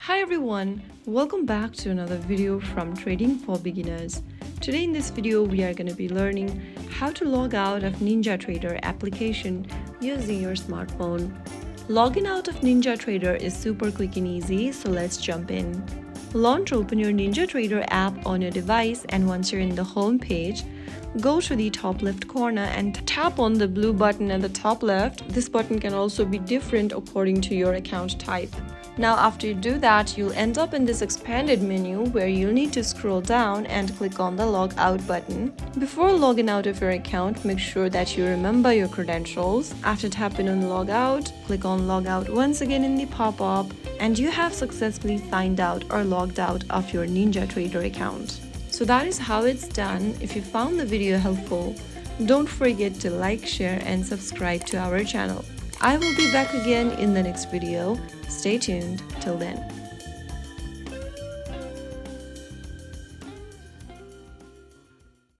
Hi everyone, welcome back to another video from Trading for Beginners. Today in this video we are going to be learning how to log out of NinjaTrader application using your smartphone. Logging out of NinjaTrader is super quick and easy, so let's jump in. Launch open your NinjaTrader app on your device, and once you're in the home page, go to the top left corner and tap on the blue button at the top left. This button can also be different according to your account type. Now after you do that, you'll end up in this expanded menu where you'll need to scroll down and click on the log out button. Before logging out of your account, make sure that you remember your credentials. After tapping on log out, click on log out once again in the pop-up, and you have successfully signed out or logged out of your NinjaTrader account. So that is how it's done. If you found the video helpful, don't forget to like, share and subscribe to our channel. I will be back again in the next video. Stay tuned till then.